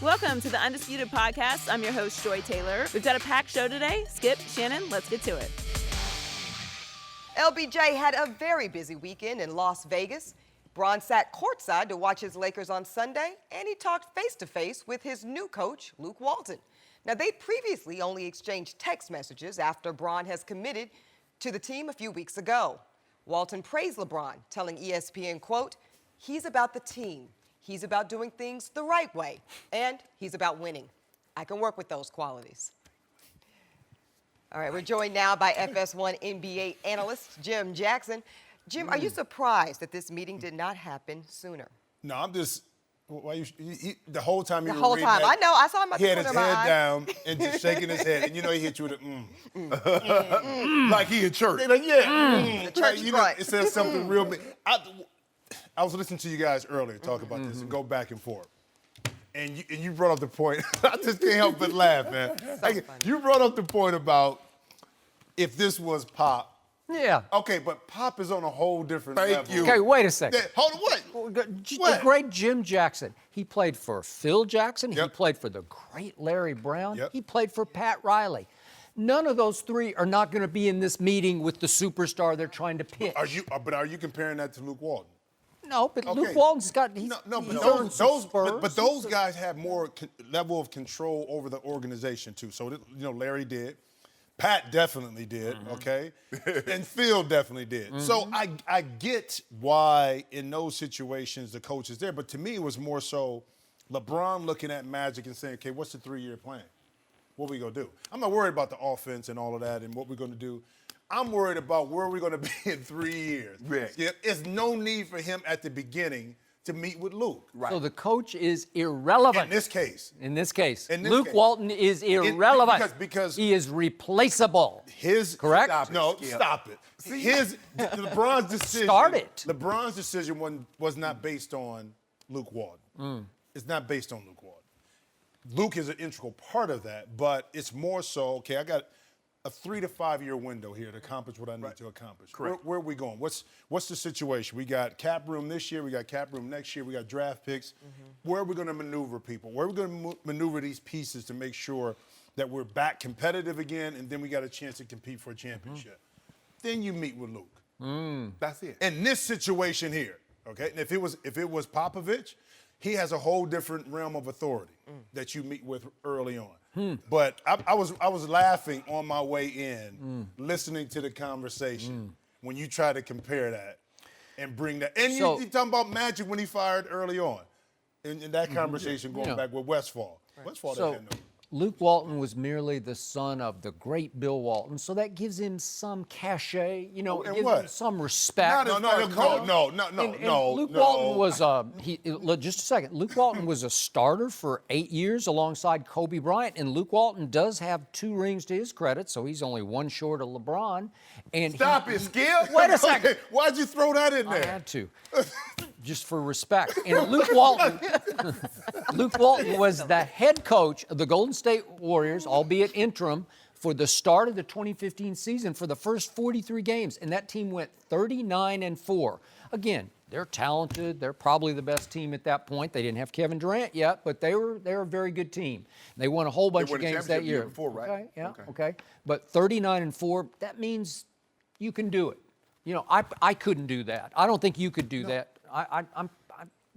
Welcome to the Undisputed Podcast. I'm your host, Joy Taylor. We've got a packed show today. Skip, Shannon, let's get to it. LBJ had a very busy weekend in Las Vegas. Bron sat courtside to watch his Lakers on Sunday, and he talked face-to-face with his new coach, Luke Walton. Now, they'd previously only exchanged text messages after Bron has committed to the team a few weeks ago. Walton praised LeBron, telling ESPN, quote, "He's about the team. He's about doing things the right way, and he's about winning. I can work with those qualities." All right, we're joined now by FS1 NBA analyst Jim Jackson. Jim, are you surprised that this meeting did not happen sooner? No, I'm just. Why the whole time the whole time. That, I know. I saw him at he the had his corner of my head eye. down and just shaking his head, and you know he hit you with a like he in church. Like, yeah, Church you know, grunt. it says something real big. I was listening to you guys earlier talk about this and go back and forth. And you brought up the point. I just can't help but laugh, man. You brought up the point about if this was Pop. Yeah. Okay, but Pop is on a whole different level. Thank you. Okay, wait a second. Hold on, what? The great Jim Jackson. He played for Phil Jackson. He Yep. played for the great Larry Brown. Yep. He played for Pat Riley. None of those three are not going to be in this meeting with the superstar they're trying to pitch. Are you comparing that to Luke Walton? No, but Okay. Luke Walton's got. But he's those, earned some spurs. but those guys have more level of control over the organization too. So Larry did, Pat definitely did, okay, and Phil definitely did. So I get why in those situations the coach is there, but to me it was more so LeBron looking at Magic and saying, okay, what's the 3-year plan? What we gonna do? I'm not worried about the offense and all of that and what we're gonna do. I'm worried about where we're going to be in 3 years. Right. Yeah, there's no need for him at the beginning to meet with Luke. Right. So the coach is irrelevant. In this case. In this case. In this Luke case. Walton is irrelevant. Because he is replaceable. Correct? Stop it, No, Skip. stop it. LeBron's decision. Start it. LeBron's decision was not based on Luke Walton. It's not based on Luke Walton. Luke is an integral part of that, but it's more so, okay, I got a 3 to 5 year window here to accomplish what I need to accomplish. Correct. Where are we going? What's the situation? We got cap room this year. We got cap room next year. We got draft picks. Where are we going to maneuver people? Where are we going to maneuver these pieces to make sure that we're back competitive again, and then we got a chance to compete for a championship? Then you meet with Luke. That's it. In this situation here, okay, and if it was Popovich, he has a whole different realm of authority that you meet with early on. But I was laughing on my way in, listening to the conversation when you try to compare that and bring that. And So- you talking about Magic when he fired early on, in that conversation going back with Westfall. Westfall So didn't have no. Luke Walton was merely the son of the great Bill Walton, so that gives him some cachet, and gives what? him some respect. No, Luke Walton was just a second. Luke Walton was a starter for 8 years alongside Kobe Bryant, and Luke Walton does have 2 rings to his credit, so he's only 1 short of LeBron. And Stop it, Skip. Wait a second. Okay, why'd you throw that in I there? had to, just for respect. And Luke Walton was the head coach of the Golden State Warriors, albeit interim, for the start of the 2015 season for the first 43 games, and that team went 39-4. Again, they're talented. They're probably the best team at that point. They didn't have Kevin Durant yet, but they were a very good team. They won a whole bunch won of the games that championship year. year before, right? Okay, yeah, Okay. okay. But 39-4, that means you can do it. I couldn't do that. I don't think you could do that.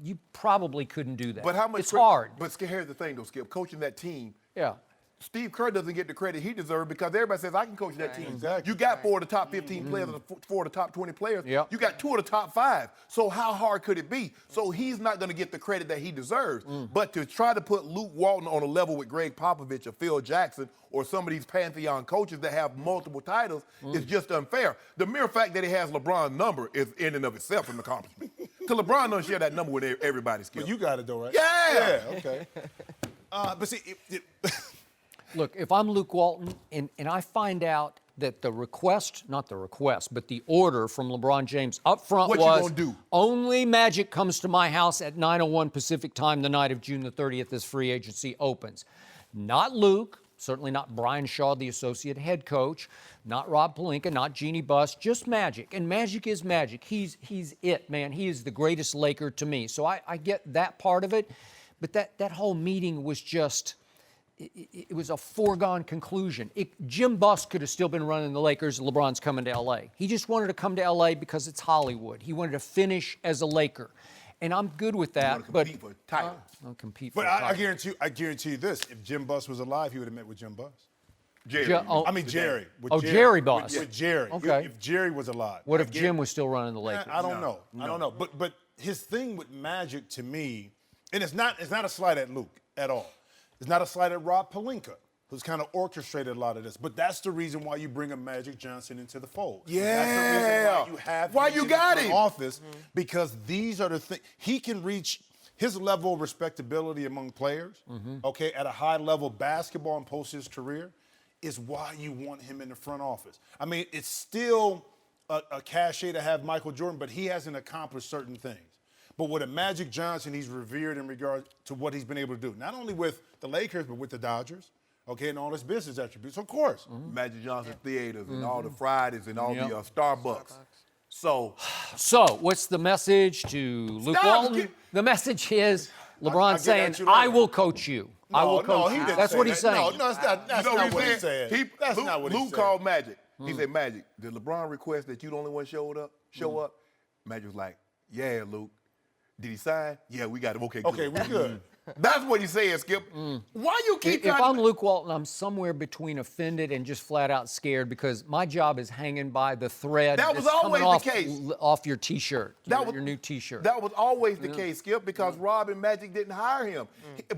You probably couldn't do that. But how much? It's hard. But here's the thing, though, Skip. Coaching that team, Yeah. Steve Kerr doesn't get the credit he deserves because everybody says, I can coach that team. Exactly. You got 4 of the top 15 players, 4 of the top 20 players. Yep. You got 2 of the top 5. So how hard could it be? So he's not going to get the credit that he deserves. But to try to put Luke Walton on a level with Greg Popovich or Phil Jackson or some of these Pantheon coaches that have multiple titles is just unfair. The mere fact that he has LeBron's number is in and of itself an accomplishment. Because LeBron doesn't share that number with everybody, Skip. But you got it though, right? Yeah. Yeah, okay. But see, Look, if I'm Luke Walton and I find out that the request, not the request, but the order from LeBron James up front What you was gonna do? only Magic comes to my house at 9:01 Pacific time the night of June the 30th as free agency opens. Not Luke, certainly not Brian Shaw, the associate head coach, not Rob Pelinka, not Jeannie Buss, just Magic. And Magic is Magic. He's it, man. He is the greatest Laker to me. So I get that part of it. But that whole meeting was just, it was a foregone conclusion. Jim Buss could have still been running the Lakers. LeBron's coming to L.A. He just wanted to come to L.A. because it's Hollywood. He wanted to finish as a Laker. And I'm good with that. Compete for titles. I'll compete But for I guarantee you this: if Jim Buss was alive, he would have met with Jim Buss. Jerry. Jerry. Jerry Buss. With Jerry. Okay. If Jerry was alive. What if Jim was still running the Lakers? I don't know. I don't know. But his thing with Magic to me, and it's not a slight at Luke at all. It's not a slight at Rob Pelinka, who's kind of orchestrated a lot of this. But that's the reason why you bring a Magic Johnson into the fold. Yeah. That's the reason why you have Why him you in got the him? office, because these are the things he can reach. His level of respectability among players, okay, at a high level basketball and post his career, is why you want him in the front office. I mean, it's still a cachet to have Michael Jordan, but he hasn't accomplished certain things. But with a Magic Johnson, he's revered in regard to what he's been able to do, not only with the Lakers, but with the Dodgers, okay, and all his business attributes, of course. Magic Johnson theaters and all the Fridays and all the Starbucks. So what's the message to Luke Stop. Walton? The message is I LeBron get saying, at you later. I will coach you. I will coach you. he didn't That's say what he's that. saying. No, that's not what he said. That's Luke, not what he Luke said. called Magic. He said, Magic, did LeBron request that you the only one show up? Magic was like, yeah, Luke. Did he sign? Yeah, we got him. Okay, good. Okay, we're good. That's what he's saying, Skip. Why you keep If trying I'm Luke Walton, I'm somewhere between offended and just flat out scared because my job is hanging by the thread That was that's coming always the case. off your T-shirt, That your new T-shirt. That was always the case, Skip, because Rob and Magic didn't hire him.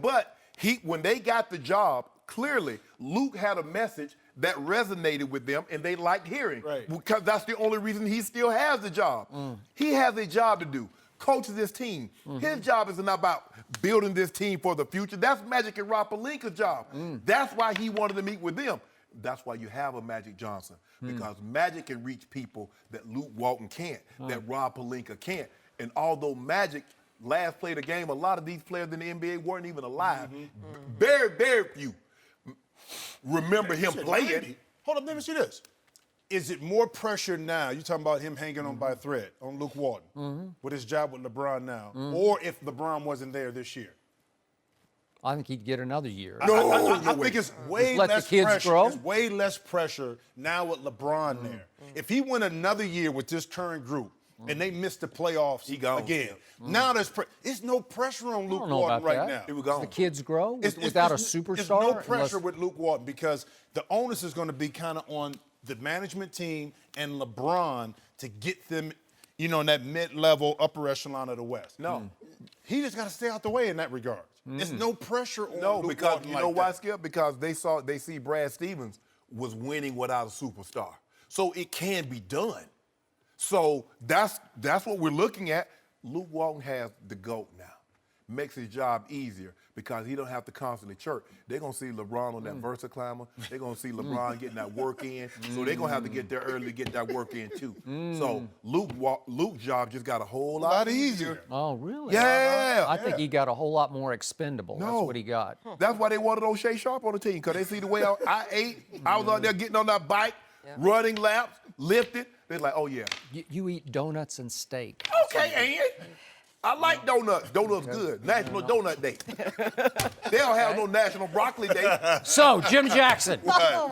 But when they got the job, clearly Luke had a message that resonated with them and they liked hearing. Right. Because that's the only reason he still has the job. He has a job to do. Coach this team. His job isn't about building this team for the future. That's Magic and Rob Pelinka's job. That's why he wanted to meet with them. That's why you have a Magic Johnson, because Magic can reach people that Luke Walton can't, that Rob Pelinka can't. And although Magic last played a game, a lot of these players in the NBA weren't even alive. Very, very few remember him playing. Hold up, let me see this. Is it more pressure now? You're talking about him hanging on by a thread on Luke Walton with his job with LeBron now, or if LeBron wasn't there this year? I think he'd get another year. I think it's way Let the less kids pressure. grow. It's way less pressure now with LeBron there. If he went another year with this current group and they missed the playoffs again, now there's no pressure on Luke Walton right now. The kids grow without a superstar. There's no pressure with Luke Walton because the onus is going to be kind of on the management team and LeBron to get them, in that mid-level, upper echelon of the West. No. He just got to stay out the way in that regard. There's no pressure on Luke because Walton you like know why, that. Skip? Because they see Brad Stevens was winning without a superstar. So it can be done. So that's what we're looking at. Luke Walton has the GOAT now. Makes his job easier because he don't have to constantly chirp. They're going to see LeBron on that Versa climber. They're going to see LeBron getting that work in. So they're going to have to get there early to get that work in too. So Luke's job just got a whole lot easier. Oh, really? Yeah. I think he got a whole lot more expendable. No. That's what he got. That's why they wanted O'Shea Sharpe on the team, because they see the way I ate. I was out there getting on that bike, running laps, lifting. They're like, oh, yeah. You eat donuts and steak. Okay, Ann. I like donuts. Donuts good. National Donut Day. They don't have no National Broccoli Day. So, Jim Jackson,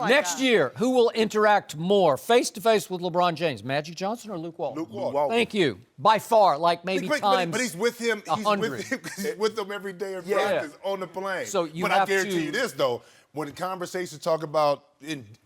next year, who will interact more face-to-face with LeBron James, Magic Johnson or Luke Walton? Luke Walton. Thank you. By far, like maybe times but he's with him. He's 100. with him every day of practice on the plane. So you but have I guarantee to- you this, though. When the conversations talk about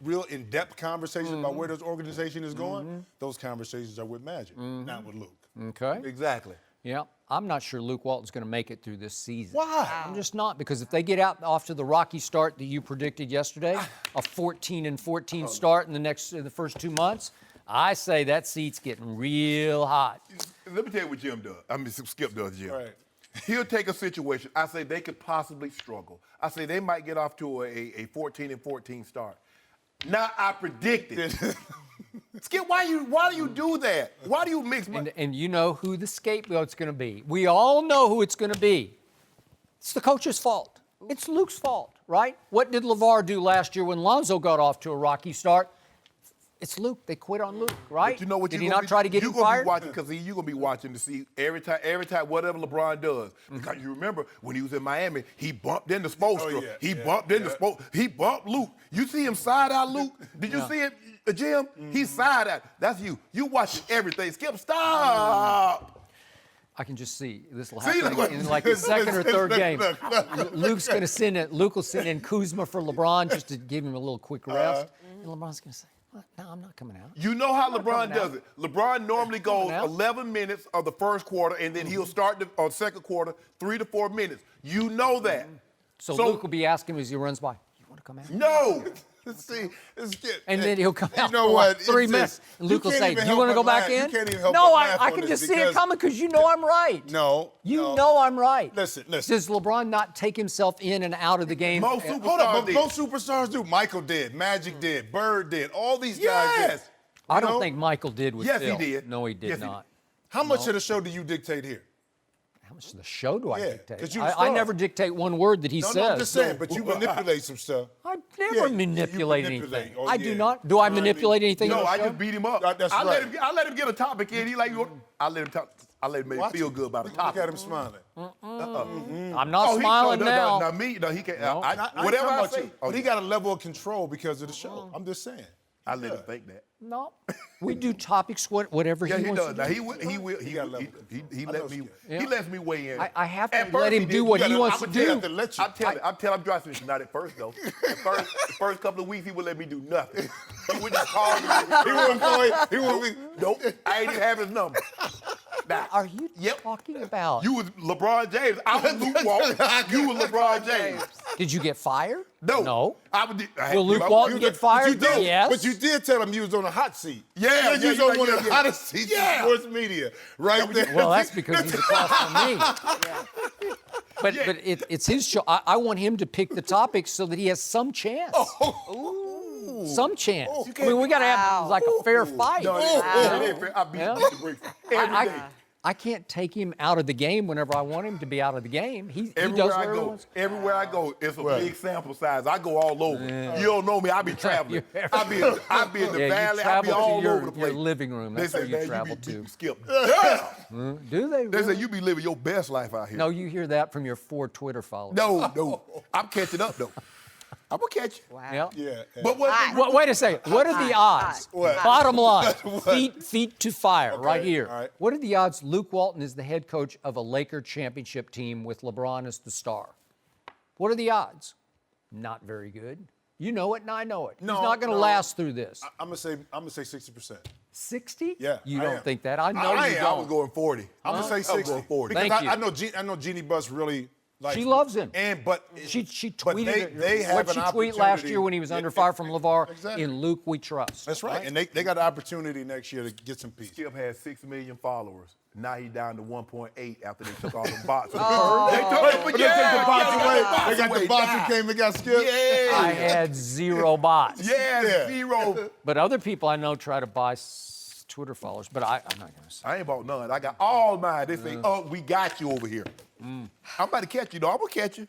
real in-depth conversations about where this organization is going, those conversations are with Magic, not with Luke. Okay. Exactly. Yeah. I'm not sure Luke Walton's going to make it through this season. Why? I'm just not, because if they get out off to the rocky start that you predicted yesterday, a 14-14 start in the first 2 months, I say that seat's getting real hot. Let me tell you what Jim does. I mean, Skip does, Jim. Right. He'll take a situation. I say they could possibly struggle. I say they might get off to a 14-14 start. Now I predicted. Skip, why do you do that? Why do you mix? And you know who the scapegoat's going to be. We all know who it's going to be. It's the coach's fault. It's Luke's fault, right? What did LeVar do last year when Lonzo got off to a rocky start? It's Luke. They quit on Luke, right? But you know what? Did he not try to get him fired? Because you're gonna be watching to see every time whatever LeBron does. Because you remember when he was in Miami, he bumped into Spoelstra. He bumped into He bumped Luke. You see him side out Luke? Did you see it, Jim? He side out. That's you. You watching everything. Skip, stop. I can just see this will happen in like the second or third game. Luke will send in Kuzma for LeBron just to give him a little quick rest. And LeBron's going to say, no, I'm not coming out. You know how LeBron does it. LeBron normally goes 11 minutes of the first quarter, and then he'll start the second quarter 3 to 4 minutes. You know that. So Luke will be asking him as he runs by, you want to come out? No. See, and then he'll come out you know for what? like 3 minutes. And Luke will say, do you want to go back in? You can't even help no, but laugh I on can this just see it because- coming because you know I'm right. No. You know I'm right. Listen. Does LeBron not take himself in and out of the game? Most Hold up, but superstars most superstars do. Michael did, Magic did, Bird did, all these guys did. I don't think Michael did with Yes, Phil. he did. No, he did Yes, he not. How much of the show do you dictate here? How much of the show do I Yeah, dictate? 'cause you I star. never dictate one word that he says. No, I'm just saying, but you manipulate some stuff. I never Yeah, manipulate you anything. manipulate. Oh, I do yeah. not. Do I You know what I mean? manipulate anything? No, on the I show? just beat him up. That's I right. let him get a topic in. He like, I let him talk. I let him make him feel good about a Look topic. at him smiling. I'm not smiling now. No, me, no, he can't. I ain't Whatever talking I about say. you, but he got a level of control because of the show. I'm just saying. I let him think that. No. We do topics, whatever Yeah, he he wants does. to Now do. he lets me weigh in. I have to At first let him he do did. what You he gotta- wants to You do. have to let you. I'm telling I'm driving not at first though. The first couple of weeks he would let me do nothing. He would just call me. He wouldn't call you. He wouldn't be. Nope. I ain't even have his number. Now, What are you talking about? you was LeBron James. I was Luke Walton. You was LeBron James. Did you get fired? No. No. I would. Will Luke Walton get fired? But you did. Yes. But you did tell him you was on a hot seat. Yeah, You was yeah, on one yeah, of the yeah. hottest seats in sports media, right there. Well, that's because he's across from me. But it's his show. I want him to pick the topics so that he has some chance. Some chance. I mean, we got to have like a fair fight. No, I beat the bricks every day. I can't take him out of the game whenever I want him to be out of the game. He does Everywhere I go, it's a big sample size. I go all over. You don't know me. I be traveling. I be in the valley. I be all over the place. Your living room. That's where you travel to. Skip. Do they? They Really? say you be living your best life out here. No, you hear that from your 4 Twitter followers. No. I'm catching up though. I'm gonna catch you. Wow. Yeah. But Wait a second. What are the odds? What? Bottom line, feet to fire, right here. all right. What are the odds Luke Walton is the head coach of a Laker championship team with LeBron as the star? What are the odds? Not very good. You know it, and I know it. No, He's not going to no. last through this. I'm gonna say 60%. 60? Yeah, You I don't am. think that? I know I you am. I don't. was going 40. I'm gonna say 60. going 40. Because Thank you. I know Jeannie Buss really likes She him. loves him. But She but tweeted they have what an she tweeted last opportunity- year when he was under fire from LeVar. Exactly. In Luke we trust. That's right. And they got the opportunity next year to get some peace. Skip had 6 million followers. Now he's down to 1.8 after they took all the bots. They took But they take the bots away. They got the bots that who came and got skipped. I had 0 bots. Yeah, 0. But other people I know try to buy Twitter followers, but I'm not going to say. I ain't bought none. I got all mine. They say, we got you over here. I'm about to catch you, though. I'm going to catch you.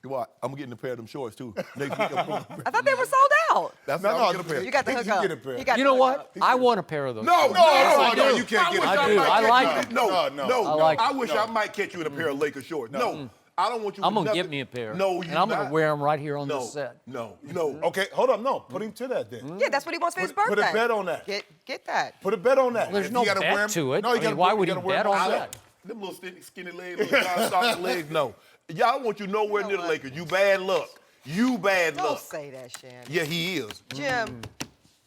What? I'm getting a pair of them shorts, too. Next week, I'm going I thought they were sold out. That's No, I'm getting a pair. You got the You hookup. get a pair. got You the know hookup. what? I want a pair of those. No, you can't get it. I do. I like it. No. I like I it. wish I might catch you in a pair of Laker shorts. No. I don't want you I'm with going to nothing. get me a pair. No, you And I'm going not. to wear them right here on No, the set. no. Okay, hold up. No, put him to that then. Yeah, that's what he wants for his birthday. Put a bet on that. Get that. Put a bet on that. There's If no you gotta bet wear 'em- to it. No, you I mean, gotta why wear- would you he gotta wear bet 'em on all that? Them little skinny legs, little soft legs, no. Y'all don't want you nowhere near the Lakers. You bad luck. You bad Don't luck. say that, Shannon. Yeah, he is. Jim,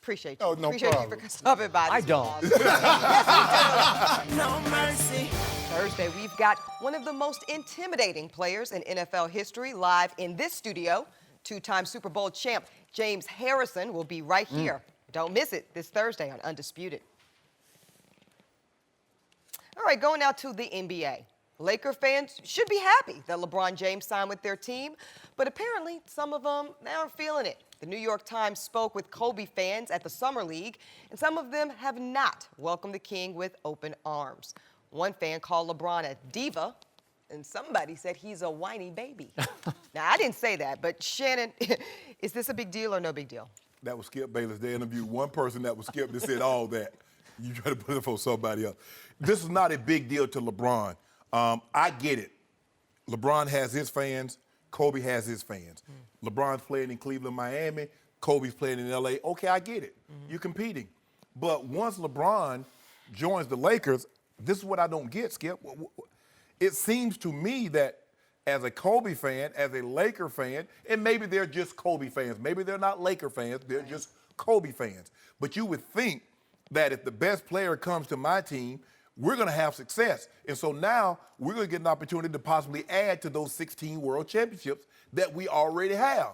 appreciate you. Oh, no appreciate problem. you for stopping by. I this don't. morning. No mercy. Thursday, we've got one of the most intimidating players in NFL history live in this studio. 2-time Super Bowl champ James Harrison will be right here. Don't miss it this Thursday on Undisputed. All right, going out to the NBA. Laker fans should be happy that LeBron James signed with their team, but apparently some of them, they aren't feeling it. The New York Times spoke with Kobe fans at the Summer League, and some of them have not welcomed the King with open arms. One fan called LeBron a diva, and somebody said he's a whiny baby. Now, I didn't say that, but Shannon, is this a big deal or no big deal? That was Skip Bayless. They interviewed one person that was Skip that said all that. You try to put it for somebody else. This is not a big deal to LeBron. I get it. LeBron has his fans. Kobe has his fans. LeBron's playing in Cleveland, Miami. Kobe's playing in L.A. Okay, I get it. You're competing. But once LeBron joins the Lakers, this is what I don't get, Skip. It seems to me that as a Kobe fan, as a Laker fan, and maybe they're just Kobe fans. Maybe they're not Laker fans. They're just Kobe fans. But you would think that if the best player comes to my team, we're going to have success. And so now we're going to get an opportunity to possibly add to those 16 world championships that we already have.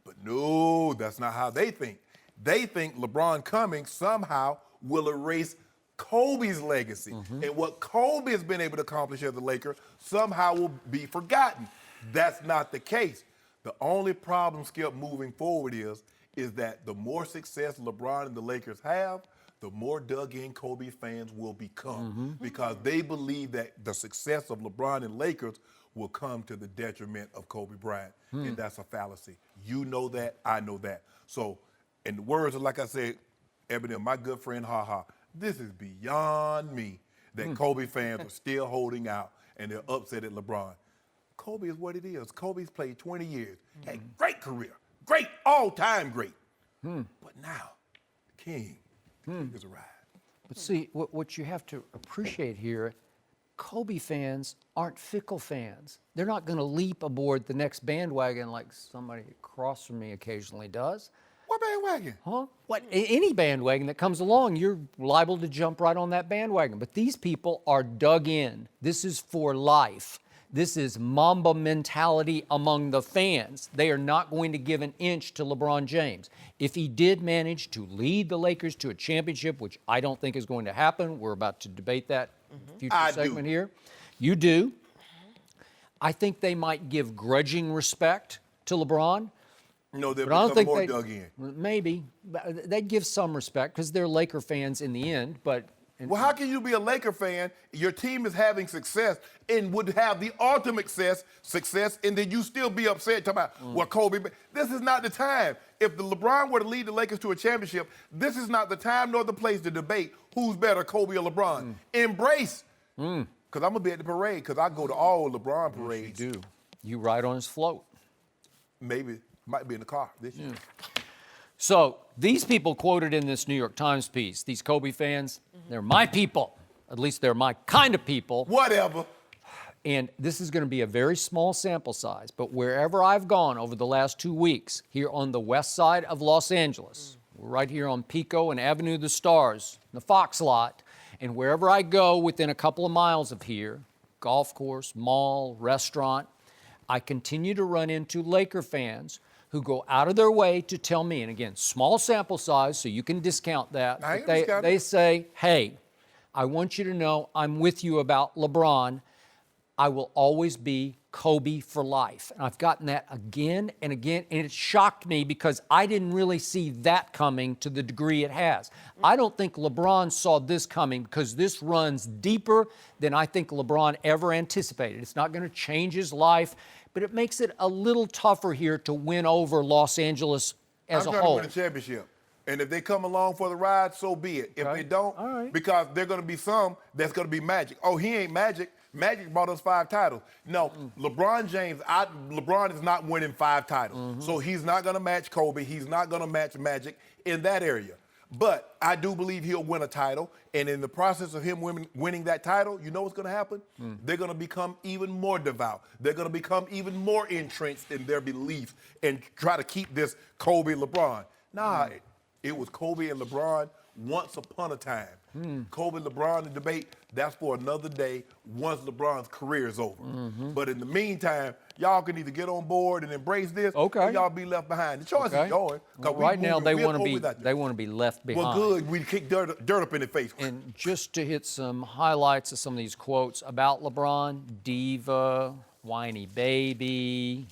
But no, that's not how they think. They think LeBron coming somehow will erase Kobe's legacy. And what Kobe has been able to accomplish as a Laker somehow will be forgotten. That's not the case. The only problem, Skip, moving forward is that the more success LeBron and the Lakers have, the more dug in Kobe fans will become because they believe that the success of LeBron and Lakers will come to the detriment of Kobe Bryant. And that's a fallacy. You know that, I know that. So, in the words of, like I said, Ebony, my good friend, this is beyond me that Kobe fans are still holding out and they're upset at LeBron. Kobe is what it is. Kobe's played 20 years, had great career, great, all-time great. But now, the king has arrived. But see, what you have to appreciate here, Kobe fans aren't fickle fans. They're not going to leap aboard the next bandwagon like somebody across from me occasionally does. What bandwagon? Huh? What? Any bandwagon that comes along, you're liable to jump right on that bandwagon. But these people are dug in. This is for life. This is Mamba mentality among the fans. They are not going to give an inch to LeBron James. If he did manage to lead the Lakers to a championship, which I don't think is going to happen, we're about to debate that in a future segment here. You do. I think they might give grudging respect to LeBron. No, they'll But I don't become think more they, dug in. maybe. They'd give some respect because they're Laker fans in the end. But Well, how can you be a Laker fan, your team is having success and would have the ultimate success, and then you still be upset talking about, well, Kobe, this is not the time. If the LeBron were to lead the Lakers to a championship, this is not the time nor the place to debate who's better, Kobe or LeBron. Embrace. Because I'm going to be at the parade because I go to all LeBron parades. you do. You ride on his float. Maybe. Might be in the car this year. So these people quoted in this New York Times piece, these Kobe fans, they're my people. At least they're my kind of people. Whatever. And this is going to be a very small sample size, but wherever I've gone over the last 2 weeks, here on the west side of Los Angeles, we're right here on Pico and Avenue of the Stars, the Fox lot, and wherever I go within a couple of miles of here, golf course, mall, restaurant, I continue to run into Laker fans who go out of their way to tell me, and again, small sample size, so you can discount that. But they say, hey, I want you to know I'm with you about LeBron. I will always be Kobe for life. And I've gotten that again and again, and it shocked me because I didn't really see that coming to the degree it has. I don't think LeBron saw this coming because this runs deeper than I think LeBron ever anticipated. It's not going to change his life, but it makes it a little tougher here to win over Los Angeles as a whole. I'm trying to win a championship. And if they come along for the ride, so be it. If they don't, because they're going to be some that's going to be Magic. Oh, he ain't Magic. Magic brought us 5 titles. No, LeBron James, LeBron is not winning 5 titles. So he's not going to match Kobe. He's not going to match Magic in that area. But I do believe he'll win a title. And in the process of him winning that title, you know what's going to happen? They're going to become even more devout. They're going to become even more entrenched in their beliefs and try to keep this Kobe LeBron. Nah, it was Kobe and LeBron once upon a time. Kobe LeBron, the debate, that's for another day once LeBron's career is over. But in the meantime, y'all can either get on board and embrace this, or y'all be left behind. The choice is yours. Well, right now, they want to be left behind. Well, good. We kick dirt up in their face. And just to hit some highlights of some of these quotes about LeBron: diva, whiny baby,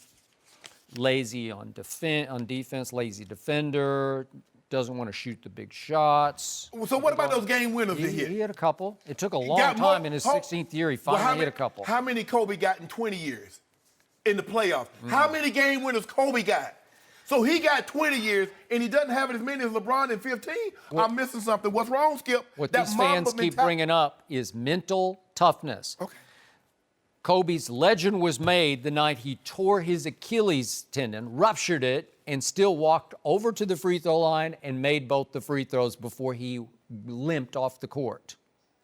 lazy on defense, lazy defender. Doesn't want to shoot the big shots. So what about those game winners he hit? He hit a couple. It took a long time in his 16th year. He finally hit a couple. How many Kobe got in 20 years in the playoffs? How many game winners Kobe got? So he got 20 years, and he doesn't have as many as LeBron in 15. I'm missing something. What's wrong, Skip? What That these Mamba fans keep mentality- bringing up is mental toughness. Okay. Kobe's legend was made the night he tore his Achilles tendon, ruptured it, and still walked over to the free throw line and made both the free throws before he limped off the court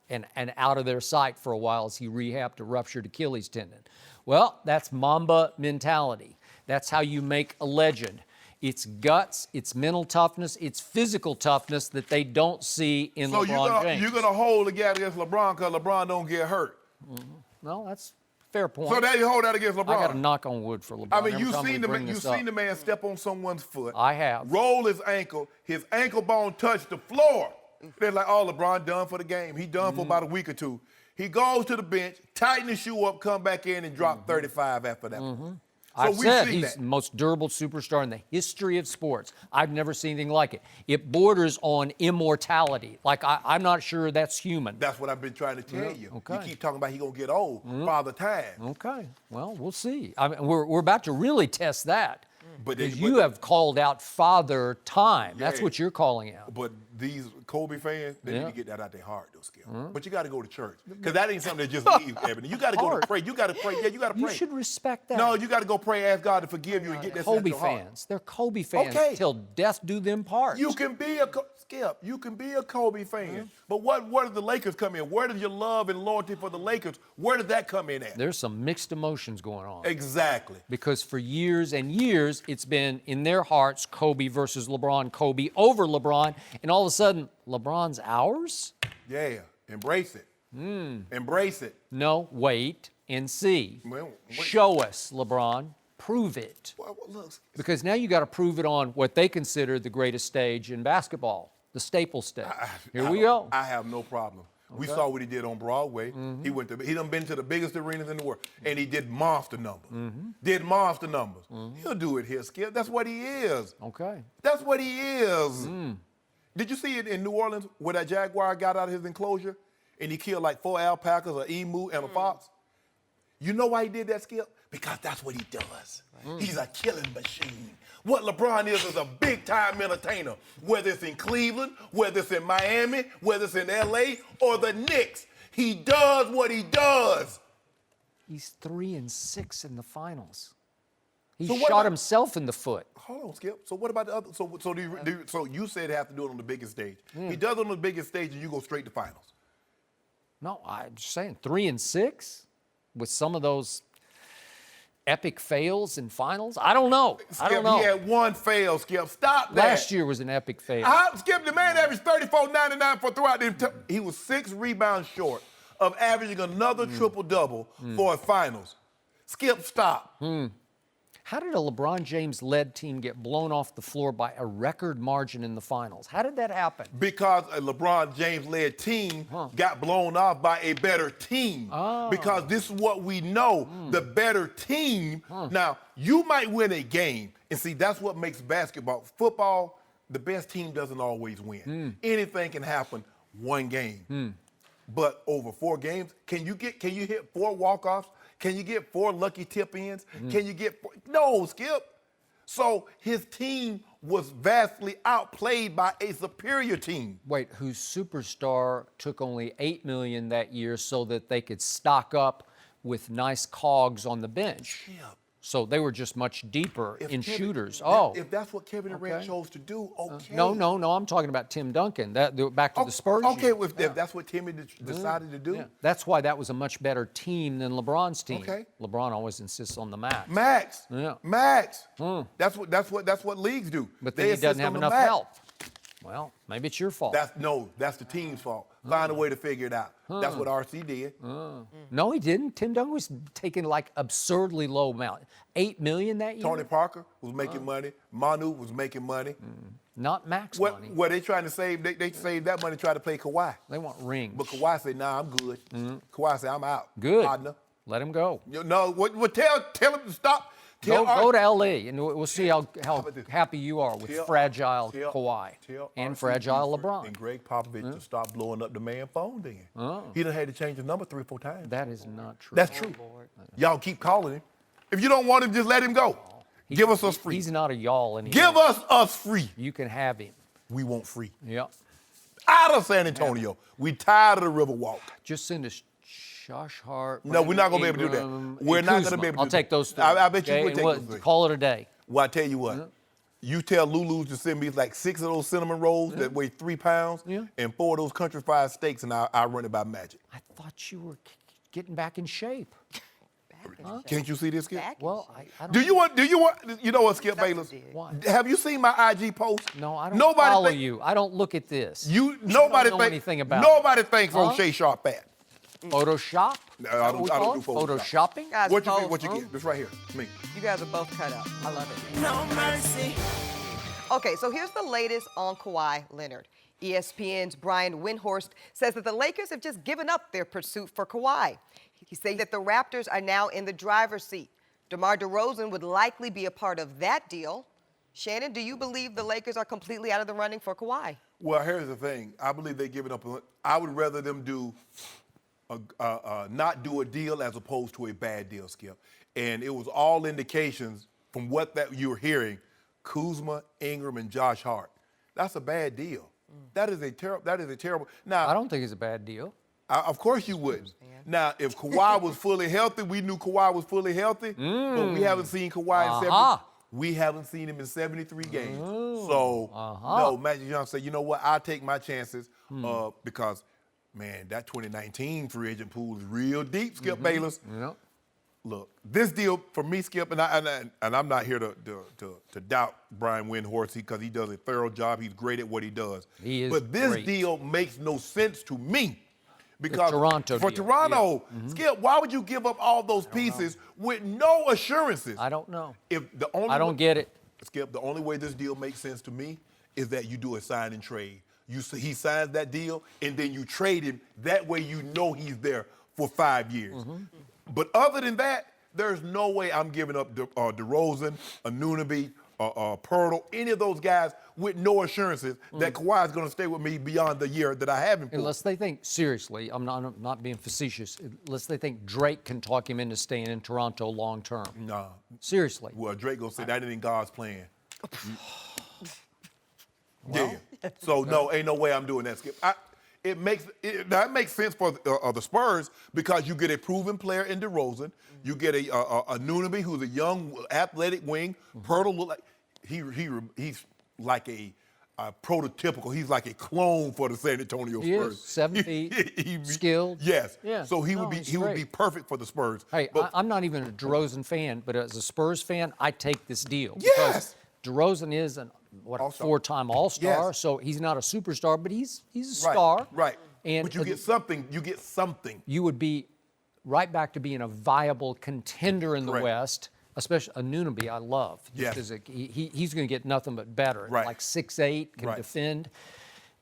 and out of their sight for a while as he rehabbed a ruptured Achilles tendon. Well, that's Mamba mentality. That's how you make a legend. It's guts, it's mental toughness, it's physical toughness that they don't see in So LeBron James. you're gonna hold the guy against LeBron because LeBron don't get hurt. Well, that's a fair point. So that you hold that against LeBron. I got to knock on wood for LeBron. I mean, every you time we seen bring the this up. man step on someone's foot. I have. Roll his ankle bone touched the floor. They're like, oh, LeBron done for the game. He done for about a week or two. He goes to the bench, tighten his shoe up, come back in and drop 35 after that. So I've we said seen he's that. the most durable superstar in the history of sports. I've never seen anything like it. It borders on immortality. Like, I'm not sure that's human. That's what I've been trying to tell you. okay. You keep talking about he gonna get old, Father Time. Okay, well, we'll see. I mean, we're about to really test that. But Because you have called out Father Time. That's Yeah. what you're calling out. But these Kobe fans, they Yeah. need to get that out their heart, though, Skip. But you got to go to church because that ain't something that just leaves, Ebony. You got to go to Heart. pray. You got to pray. Yeah, you got to You pray. should respect that. No, you got to go pray, ask God to forgive you and get that out Kobe your heart. fans. They're Kobe fans Okay. till death do them part. You can be a Skip. You can be a Kobe fan. But where does the Lakers come in? Where does your love and loyalty for the Lakers? Where does that come in at? There's some mixed emotions going on. Exactly. Because for years and years, it's been in their hearts Kobe versus LeBron, Kobe over LeBron, and all of a sudden, LeBron's ours? Yeah. Embrace it. Embrace it. No, wait and see. Well, wait. Show us, LeBron. Prove it. Well, look, Because now you got to prove it on what they consider the greatest stage in basketball, the Staples stage. Here we go. I have no problem. We saw what he did on Broadway. He done been to the biggest arenas in the world, and he did monster numbers. Did monster numbers. He'll do it here, Skip. That's what he is. Okay. That's what he is. Did you see it in New Orleans where that jaguar got out of his enclosure and he killed like 4 alpacas, an emu, and a fox? You know why he did that, Skip? Because that's what he does. He's a killing machine. What LeBron is a big-time entertainer, whether it's in Cleveland, whether it's in Miami, whether it's in L.A., or the Knicks. He does what he does. He's 3-6 in the finals. He So what shot about- himself in the foot. Hold on, Skip. So what about the other? So you said have to do it on the biggest stage. He does it on the biggest stage, and you go straight to finals. No, I'm just saying 3-6 with some of those epic fails in finals. I don't know. I don't know. He had one fail, Skip. Stop that. Last year was an epic fail. Skip, the man averaged 34.99 for throughout the he was 6 rebounds short of averaging another triple-double for his finals. Skip, stop. How did a LeBron James-led team get blown off the floor by a record margin in the finals? How did that happen? Because a LeBron James-led team got blown off by a better team. Because this is what we know, the better team. Now, you might win a game, and see, that's what makes basketball. Football, the best team doesn't always win. Anything can happen one game. But over 4 games, can you hit 4 walk-offs? Can you get 4 lucky tip-ins? Can you get 4? No, Skip. So his team was vastly outplayed by a superior team. Wait, whose superstar took only $8 million that year so that they could stock up with nice cogs on the bench? Skip. So they were just much deeper in shooters. If that's what Kevin Durant chose to do, okay. No, I'm talking about Tim Duncan. Back to the Spurs. Okay, year. if that's what Timmy decided to do. Yeah. That's why that was a much better team than LeBron's team. Okay. LeBron always insists on the max. Max. Yeah. Max. That's what leagues do. But They then he insist doesn't have on the enough max. help. Well, maybe it's your fault. That's the team's fault. Find a way to figure it out. That's what RC did. No, he didn't. Tim Duncan was taking like absurdly low amount. $8 million that year? Tony Parker was making money. Manu was making money. Not max What money. they trying to save? They saved that money to try to play Kawhi. They want rings. But Kawhi said, "Nah, I'm good." Kawhi said, "I'm out." Good. Partner. Let him go. No, tell him to stop. Go to L.A. and we'll see how about this? happy you are with fragile Tell Kawhi and RC fragile Buford LeBron. and Greg Popovich to stop blowing up the man phone then. He done had to change his number 3 or 4 times. That is not true. That's true. Y'all keep calling him. If you don't want him, just let him go. Give us free. He's not a y'all anymore. Give us free. You can have him. We want free. Yep. Out of San Antonio. We tired of the Riverwalk. Just send us Josh Hart. No, we're not going to be able to do Ingram, that. We're and not Kuzma. going to be able to I'll do take that. those three. I bet you okay? would take And those three. Call it a day. Well, I tell you what. You tell Lulu to send me like 6 of those cinnamon rolls that weigh 3 pounds and 4 of those country fried steaks, and I'll run it by Magic. I thought you were getting back in shape. Can't you see this, Skip? Well, I don't Do you want, you know what, Skip Bayless? Why? Have you seen my IG post? No, I don't follow you. I don't look at this. Nobody don't know anything about Nobody thinks O'Shea Sharpe bad. Photoshop? No, I don't do Photoshop. Photoshopping? Guys, What both, you get? This right here. Me. You guys are both cut up. I love it. No mercy. Okay, so here's the latest on Kawhi Leonard. ESPN's Brian Windhorst says that the Lakers have just given up their pursuit for Kawhi. He's saying that the Raptors are now in the driver's seat. DeMar DeRozan would likely be a part of that deal. Shannon, do you believe the Lakers are completely out of the running for Kawhi? Well, here's the thing. I believe they're giving up. I would rather them do not do a deal as opposed to a bad deal, Skip. And it was all indications from what that you were hearing. Kuzma, Ingram, and Josh Hart. That's a bad deal. That is a terrible. Now I don't think it's a bad deal. Of course you wouldn't. Now, if Kawhi was fully healthy, we knew Kawhi was fully healthy, but we haven't seen Kawhi in 70. We haven't seen him in 73 games. So, no, Magic Johnson said, you know what, I'll take my chances because, man, that 2019 free agent pool is real deep, Skip Bayless. Yep. Look, this deal for me, Skip, and I'm not here to doubt Brian Windhorst because he does a thorough job. He's great at what he does. He is But this great. deal makes no sense to me. Because for deal. Toronto, Skip, why would you give up all those pieces with no assurances? I don't know. I don't get it. Skip, the only way this deal makes sense to me is that you do a sign and trade. He signs that deal, and then you trade him. That way you know he's there for 5 years. But other than that, there's no way I'm giving up DeRozan, Anunoby, Pirtle, any of those guys with no assurances that Kawhi is going to stay with me beyond the year that I have him for. Unless they think, seriously, I'm not being facetious, unless they think Drake can talk him into staying in Toronto long term. Nah. Seriously. Well, Drake gonna say that ain't in God's plan. Yeah. So no, ain't no way I'm doing that, Skip. That makes sense for the Spurs because you get a proven player in DeRozan. You get a Anunoby who's a young, athletic wing. Pirtle look like he's like a prototypical. He's like a clone for the San Antonio Spurs. He is 7 feet, skilled. Yes. Yeah. So he would be perfect for the Spurs. Hey, But I'm not even a DeRozan fan, but as a Spurs fan, I take this deal. Yes. Because DeRozan is a All-star. 4-time All-Star, Yes. so he's not a superstar, but he's a star. Right. And but you get something. You get something. you would be right back to being a viable contender in the Correct. West, especially Anunoby, I love. Yes. Because he's going to get nothing but better. Right. Like 6'8", can Right. defend.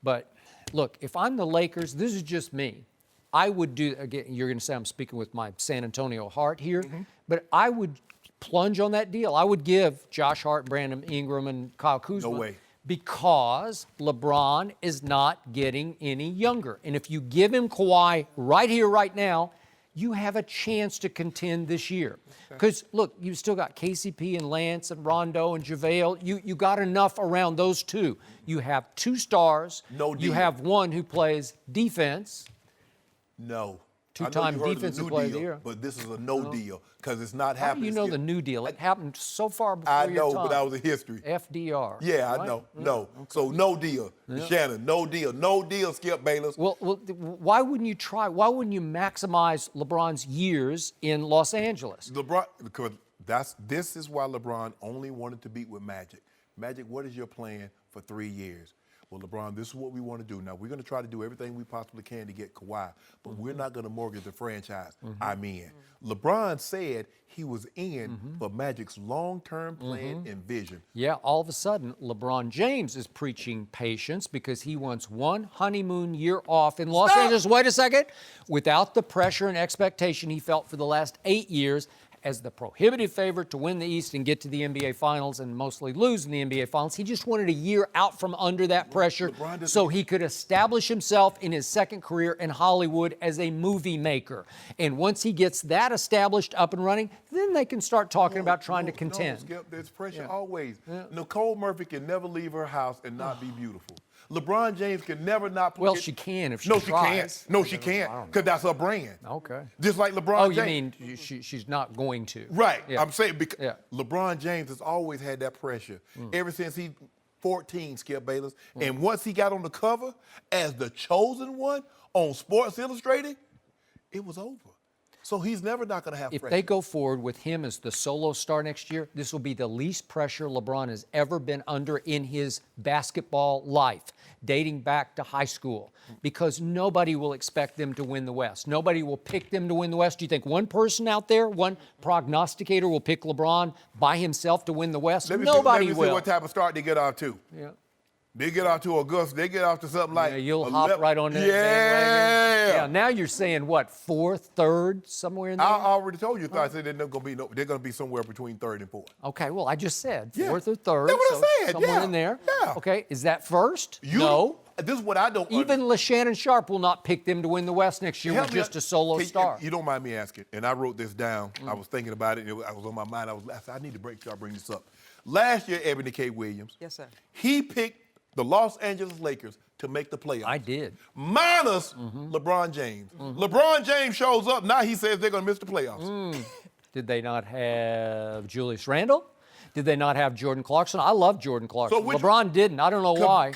But look, if I'm the Lakers, this is just me. I would do, again, you're going to say I'm speaking with my San Antonio heart here, but I would plunge on that deal. I would give Josh Hart, Brandon Ingram, and Kyle Kuzma. No way. Because LeBron is not getting any younger. And if you give him Kawhi right here, right now, you have a chance to contend this year. Because, look, you've still got KCP and Lance and Rondo and JaVale. You got enough around those two. You have 2 stars. No You deal. have one who plays defense. No. Two-time I know you heard of defensive new player of deal, the year. but this is a no deal because it's not How do happening. you know Skip. the new deal? It happened so far before I your know, time. but that was a history. FDR. Yeah, I right? know. No. So no deal. Shannon, no deal. No deal, Skip Bayless. Well, why wouldn't you try? Why wouldn't you maximize LeBron's years in Los Angeles? LeBron, because this is why LeBron only wanted to be with Magic. Magic, what is your plan for 3 years? Well, LeBron, this is what we want to do. Now, we're going to try to do everything we possibly can to get Kawhi, but we're not going to mortgage the franchise. I'm in. LeBron said he was in for Magic's long-term plan and vision. Yeah, all of a sudden, LeBron James is preaching patience because he wants one honeymoon year off in Los Angeles. Wait a second. Without the pressure and expectation he felt for the last 8 years, as the prohibitive favorite to win the East and get to the NBA Finals and mostly lose in the NBA Finals. He just wanted a year out from under that pressure so he could establish himself in his second career in Hollywood as a movie maker. And once he gets that established, up and running, then they can start talking about trying to contend. No, Skip, there's pressure always. Nicole Murphy can never leave her house and not be beautiful. LeBron James can never not. Well, she can if she No, tries. she can't. No, she can't, because that's her brand. Okay. Just like LeBron James. Oh, you mean she's not going to? Right. Yeah. I'm saying because LeBron James has always had that pressure ever since he 14, Skip Bayless. And once he got on the cover as the chosen one on Sports Illustrated, it was over. So he's never not going to have If pressure. they go forward with him as the solo star next year, this will be the least pressure LeBron has ever been under in his basketball life, dating back to high school, because nobody will expect them to win the West. Nobody will pick them to win the West. Do you think one person out there, one prognosticator, will pick LeBron by himself to win the West? Nobody let me will. see what type of start they get off to. Yeah. They get off to Augusta. They get off to something like. Yeah, you'll hop right on that bandwagon. Yeah. Now you're saying what, fourth, third, somewhere in there? I already told you. I said they're going to be somewhere between third and fourth. Okay, well, I just said Yeah. fourth or third. That's what I so said, somewhere yeah, in there. yeah. Okay, is that first? No. This is what I don't. Even Shannon Sharpe will not pick them to win the West next year with just a solo star. You don't mind me asking, and I wrote this down. I was thinking about it. I was on my mind. I need to bring this up. Last year, Ebony K. Williams. Yes, sir. He picked the Los Angeles Lakers to make the playoffs. I did. Minus LeBron James. LeBron James shows up. Now he says they're going to miss the playoffs. Did they not have Julius Randle? Did they not have Jordan Clarkson? I love Jordan Clarkson. LeBron didn't. I don't know why.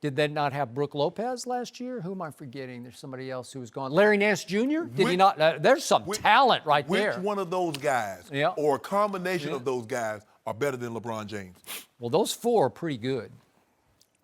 Did they not have Brooke Lopez last year? Who am I forgetting? There's somebody else who was gone. Larry Nance Jr.? Did he not? There's some talent right there. Which one of those guys or a combination of those guys are better than LeBron James? Well, those four are pretty good.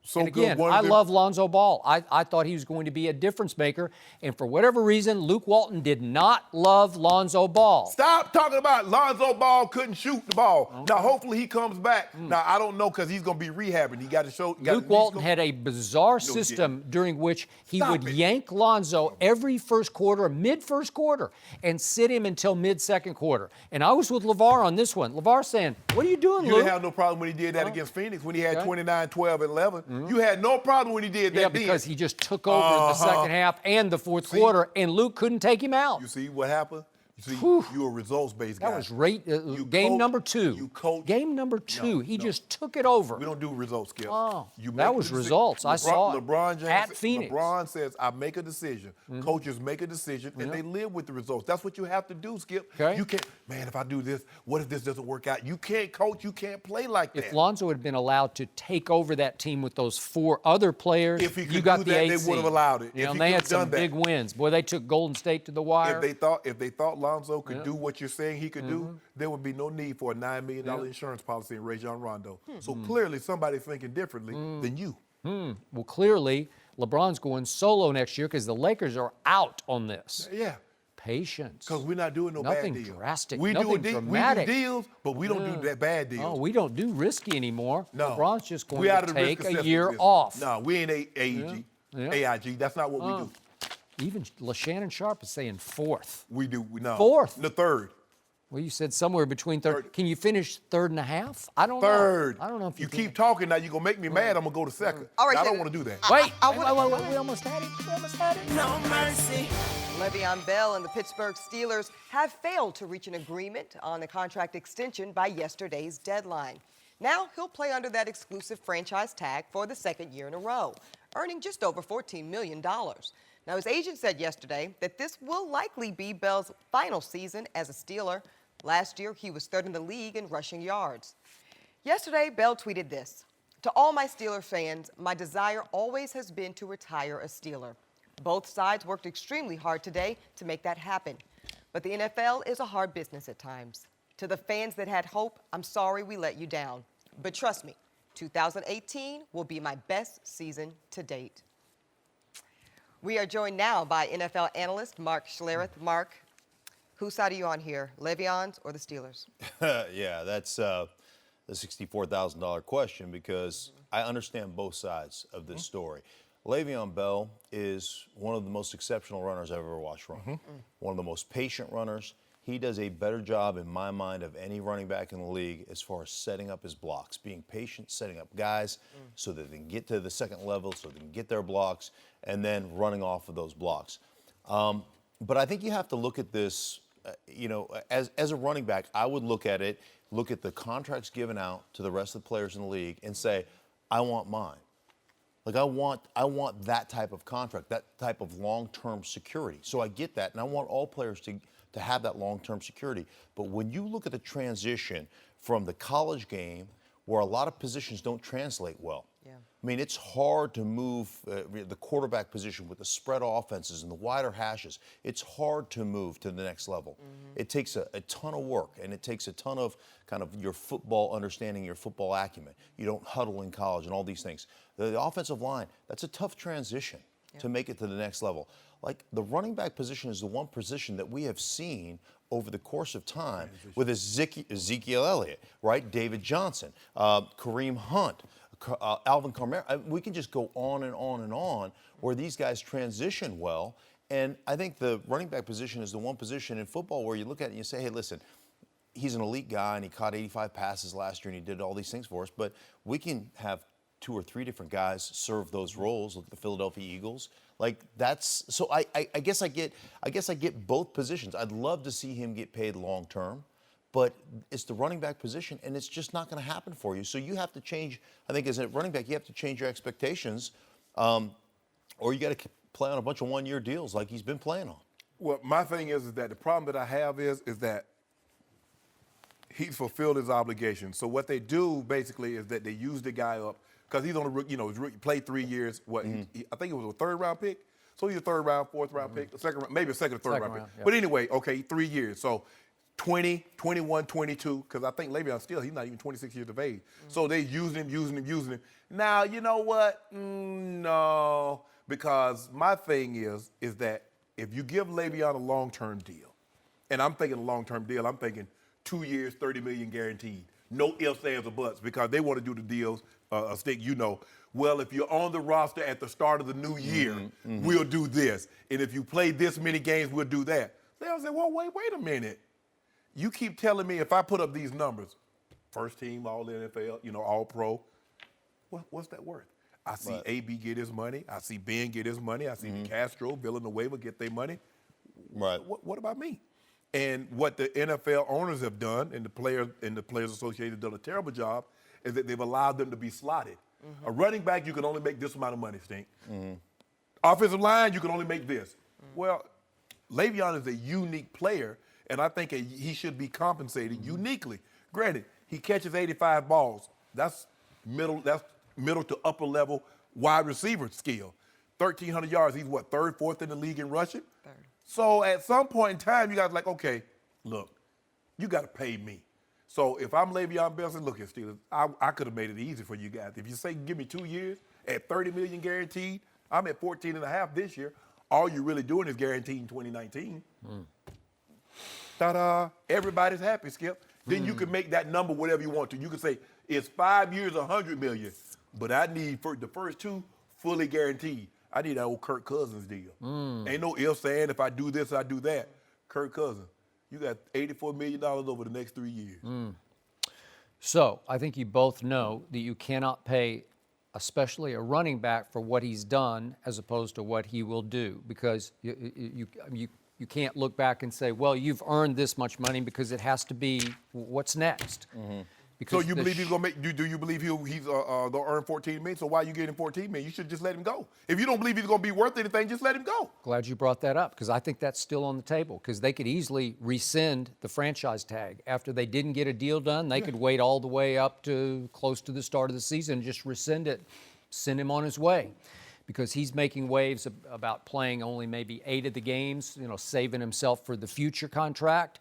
So and again, I love Lonzo Ball. I thought he was going to be a difference maker. And for whatever reason, Luke Walton did not love Lonzo Ball. Stop talking about Lonzo Ball couldn't shoot the ball. Okay. Now, hopefully he comes back. Now, I don't know because he's going to be rehabbing. He got to show. Luke Walton had a bizarre system during which he would yank Lonzo every first quarter, mid-first quarter, and sit him until mid-second quarter. And I was with LeVar on this one. LeVar saying, what are you doing, Luke? You didn't have no problem when he did that against Phoenix, when he had 29, 12, and 11. You had no problem when he did that. Yeah, because he just took over the second half and the fourth quarter, and Luke couldn't take him out. You see what happened? You see, you're a results-based guy. That was game number two. You coach. Game number two. He just took it over. We don't do results, Skip. Oh, that was results. I saw it LeBron James at Phoenix. LeBron says, I make a decision. Coaches make a decision, and they live with the results. That's what you have to do, Skip. Okay. You can't, man, if I do this, what if this doesn't work out? You can't coach. You can't play like that. If Lonzo had been allowed to take over that team with those four other players, if he could you got do the that, eight they seed. would have allowed it. You know, and they had some big wins. Boy, they took Golden State to the wire. If they thought Lonzo could do what you're saying he could do, there would be no need for a $9 million insurance policy in Rajon Rondo. So clearly somebody's thinking differently than you. Well, clearly LeBron's going solo next year because the Lakers are out on this. Yeah. Patience. Because we're not doing Nothing bad deals. drastic. We Nothing do dramatic. deals, but we don't do that bad deals. Oh, we don't do risky anymore. No. LeBron's just going we out to of the take risk a assessment year business. off. No, we ain't AIG. AIG. That's not what we do. Even Shannon Sharpe is saying fourth. We do. No. Fourth. The third. Well, you said somewhere between third. Can you finish third and a half? I don't know. Third. I don't know if you can. keep talking now. You're gonna make me mad. I'm gonna go to second. All right, I don't want to do that. Wait, we almost had it. We almost had it. No mercy. Le'Veon Bell and the Pittsburgh Steelers have failed to reach an agreement on the contract extension by yesterday's deadline. Now he'll play under that exclusive franchise tag for the second year in a row, earning just over $14 million. Now, his agent said yesterday that this will likely be Bell's final season as a Steeler. Last year, he was third in the league in rushing yards. Yesterday, Bell tweeted this: "To all my Steeler fans, my desire always has been to retire a Steeler. Both sides worked extremely hard today to make that happen. But the NFL is a hard business at times. To the fans that had hope, I'm sorry we let you down. But trust me, 2018 will be my best season to date." We are joined now by NFL analyst Mark Schlereth. Mark, whose side are you on here, Le'Veon's or the Steelers? Yeah, that's the $64,000 question, because I understand both sides of this story. Le'Veon Bell is one of the most exceptional runners I've ever watched run. One of the most patient runners. he does a better job, in my mind, of any running back in the league as far as setting up his blocks, being patient, setting up guys so that they can get to the second level, so they can get their blocks, and then running off of those blocks. But I think you have to look at this, as a running back, I would look at the contracts given out to the rest of the players in the league and say, I want mine. Like I want that type of contract, that type of long-term security. So I get that, and I want all players to have that long-term security. But when you look at the transition from the college game, where a lot of positions don't translate well. Yeah. I mean, it's hard to move the quarterback position with the spread offenses and the wider hashes. It's hard to move to the next level. It takes a ton of work, and it takes a ton of kind of your football understanding, your football acumen. You don't huddle in college and all these things. The offensive line, that's a tough transition to make it to the next level. Like the running back position is the one position that we have seen over the course of time with Ezekiel Elliott, right? David Johnson, Kareem Hunt, Alvin Kamara. We can just go on and on and on where these guys transition well. And I think the running back position is the one position in football where you look at it and you say, hey, listen, he's an elite guy and he caught 85 passes last year and he did all these things for us, but we can have 2 or 3 different guys serve those roles, like the Philadelphia Eagles. Like that's so. I guess I get both positions. I'd love to see him get paid long term, but it's the running back position, and it's just not going to happen for you. So you have to change. I think as a running back, you have to change your expectations, or you got to play on a bunch of one-year deals like he's been playing on. Well, my thing is that the problem that I have is that he's fulfilled his obligation. So what they do basically is that they use the guy up. Because he's on a played 3 years. I think it was a 3rd round pick. So he's a 3rd round, 4th round pick, maybe a 2nd or 3rd round pick. Yeah. But anyway, okay, 3 years. So 20, 21, 22. Because I think Le'Veon he's not even 26 years of age. So they using him. Now you know what? No, because my thing is that if you give Le'Veon a long-term deal, and I'm thinking a long-term deal, I'm thinking 2 years, $30 million guaranteed. No ifs, ands, or buts, because they want to do the deals. Well, if you're on the roster at the start of the new year, we'll do this. And if you play this many games, we'll do that. They'll say, well, wait a minute. You keep telling me if I put up these numbers, first team, all NFL, all pro, what's that worth? I see AB get his money. I see Ben get his money. I see Castro, Villanueva get their money. Right. What about me? And what the NFL owners have done, and the Players Association have done a terrible job, is that they've allowed them to be slotted. A running back, you can only make this amount of money, Stink. Offensive line, you can only make this. Well, Le'Veon is a unique player, and I think he should be compensated uniquely. Granted, he catches 85 balls. That's middle to upper level wide receiver skill. 1,300 yards, he's what, 3rd, 4th in the league in rushing? 3rd. So at some point in time, you guys are like, okay, look, you got to pay me. So if I'm Le'Veon Bell, look at Steelers, I could have made it easy for you guys. If you say give me 2 years at $30 million guaranteed, I'm at 14.5 this year. All you're really doing is guaranteeing 2019. Ta-da! Everybody's happy, Skip. Then you can make that number whatever you want to. You can say it's 5 years, $100 million, but I need for the first 2 fully guaranteed. I need that old Kirk Cousins deal. Ain't no ifs saying if I do this, I do that. Kirk Cousins. You got $84 million over the next 3 years. So I think you both know that you cannot pay, especially a running back, for what he's done as opposed to what he will do, because you can't look back and say, well, you've earned this much money, because it has to be what's next. So you believe he's gonna make? Do you believe he's gonna earn $14 million? So why are you getting $14 million? You should just let him go. If you don't believe he's gonna be worth anything, just let him go. Glad you brought that up, because I think that's still on the table, because they could easily rescind the franchise tag. After they didn't get a deal done, they could wait all the way up to close to the start of the season and just rescind it, send him on his way, because he's making waves about playing only maybe 8 of the games, saving himself for the future contract.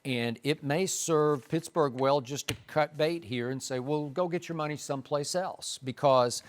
And it may serve Pittsburgh well just to cut bait here and say, well, go get your money someplace else. Because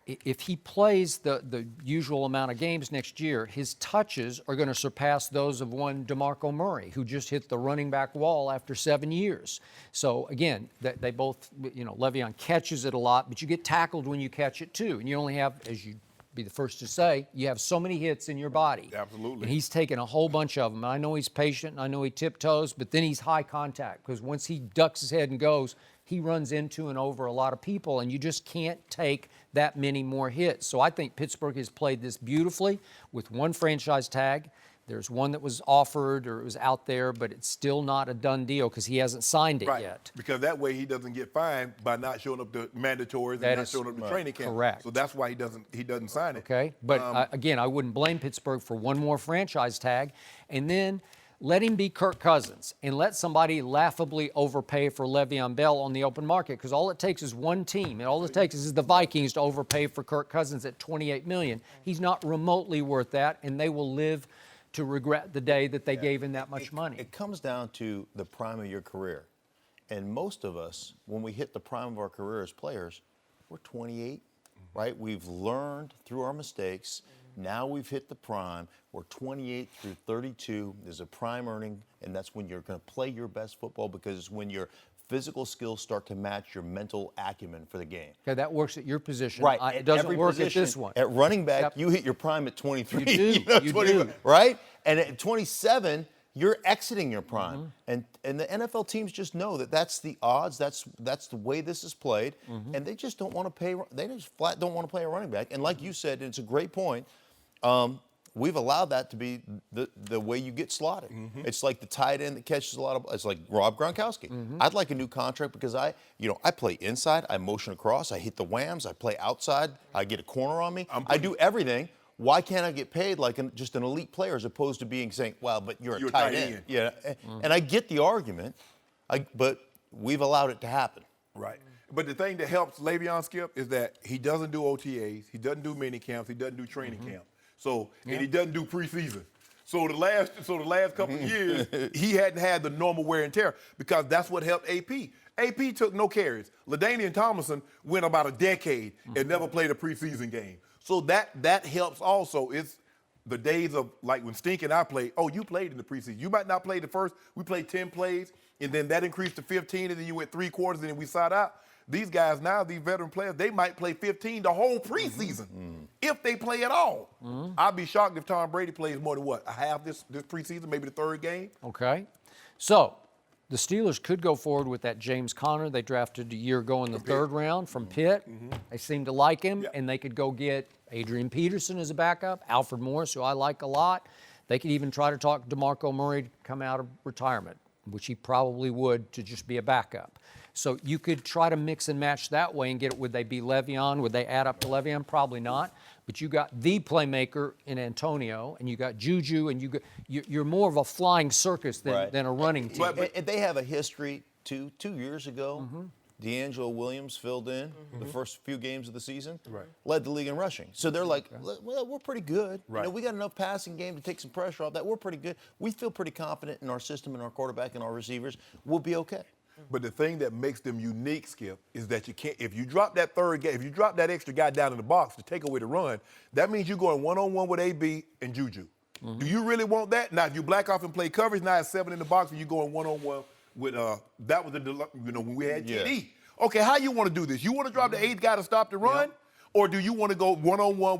if he plays the usual amount of games next year, his touches are going to surpass those of one DeMarco Murray, who just hit the running back wall after 7 years. So, again, they both, Le'Veon catches it a lot, but you get tackled when you catch it too. And you only have, as you be the first to say, you have so many hits in your body. Absolutely. And he's taken a whole bunch of them. I know he's patient, and I know he tiptoes, but then he's high contact because once he ducks his head and goes, he runs into and over a lot of people, and you just can't take that many more hits. So I think Pittsburgh has played this beautifully with one franchise tag. There's one that was offered or it was out there, but it's still not a done deal because he hasn't signed it yet. Because that way he doesn't get fined by not showing up to mandatories and not showing up to training camp. Correct. So that's why he doesn't sign it. Okay, but again, I wouldn't blame Pittsburgh for one more franchise tag, and then let him be Kirk Cousins and let somebody laughably overpay for Le'Veon Bell on the open market because all it takes is one team, and all it takes is the Vikings to overpay for Kirk Cousins at $28 million. He's not remotely worth that, and they will live to regret the day that they gave him that much money. It comes down to the prime of your career. And most of us, when we hit the prime of our career as players, we're 28, right? We've learned through our mistakes. Now we've hit the prime. We're 28 through 32. There's a prime earning, and that's when you're going to play your best football because it's when your physical skills start to match your mental acumen for the game. Okay, that works at your position. Right. It doesn't every work position, at this one. At running back, Yep. you hit your prime at 23. You do. You do. Right? And at 27, you're exiting your prime. And the NFL teams just know that that's the odds, that's the way this is played, and they just don't want to pay, they just flat don't want to play a running back. And like you said, it's a great point, we've allowed that to be the way you get slotted. It's like the tight end that catches a lot of, it's like Rob Gronkowski. I'd like a new contract because I play inside, I motion across, I hit the whams, I play outside, I get a corner on me, I do everything. Why can't I get paid like just an elite player as opposed to saying, well, but you're a tight end. Yeah, and I get the argument, but we've allowed it to happen. Right. But the thing that helps Le'Veon Skip is that he doesn't do OTAs, he doesn't do mini camps, he doesn't do training camp. So, and he doesn't do preseason. So the last couple of years, he hadn't had the normal wear and tear because that's what helped AP. AP took no carries. LaDainian Tomlinson went about a decade and never played a preseason game. So that helps also. It's the days of like when Stink and I played, oh, you played in the preseason. You might not play the first, we played 10 plays, and then that increased to 15, and then you went 3 quarters, and then we sat out. These guys now, these veteran players, they might play 15 the whole preseason if they play at all. I'd be shocked if Tom Brady plays more than a half this preseason, maybe the third game. Okay. So the Steelers could go forward with that James Conner they drafted a year ago in the third round from Pitt. They seem to like him, and they could go get Adrian Peterson as a backup, Alfred Morris, who I like a lot. They could even try to talk DeMarco Murray to come out of retirement, which he probably would, to just be a backup. So you could try to mix and match that way and get it. Would they be Le'Veon? Would they add up to Le'Veon? Probably not. But you got the playmaker in Antonio, and you got Juju, and you're more of a flying circus than a running team. And they have a history, 2 years ago. D'Angelo Williams filled in the first few games of the season, led the league in rushing. So they're like, well, we're pretty good. Right. We got enough passing game to take some pressure off that. We're pretty good. We feel pretty confident in our system and our quarterback and our receivers. We'll be okay. But the thing that makes them unique, Skip, is that you can't, if you drop that third guy, if you drop that extra guy down in the box to take away the run, that means you're going one-on-one with AB and Juju. Do you really want that? Now, if you black off and play coverage, now it's 7 in the box and you're going one-on-one with, that was when we had TD. Okay, how you want to do this? You want to drop the 8th guy to stop the run? Or do you want to go one-on-one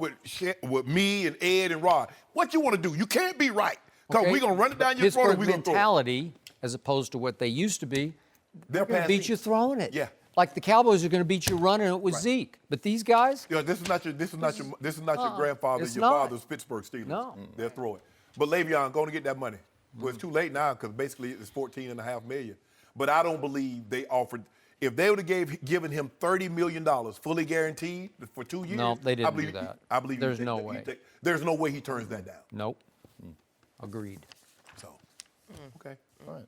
with me and Ed and Rod? What you want to do? You can't be right. Because we're going to run it down your throat and we're going to throw it. Mentality, as opposed to what they used to be, they're going to beat you throwing it. Yeah. Like the Cowboys are going to beat you running it with Zeke. But these guys? This is not your grandfather, it's your not. father's Pittsburgh Steelers. No. They'll throw it. But Le'Veon, going to get that money. Well, it's too late now because basically it's $14.5 million. But I don't believe they offered. If they would have given him $30 million fully guaranteed for 2 years, No, they didn't do that. I believe There's no way. There's no way he turns that down. Nope. Agreed. So, okay. All right.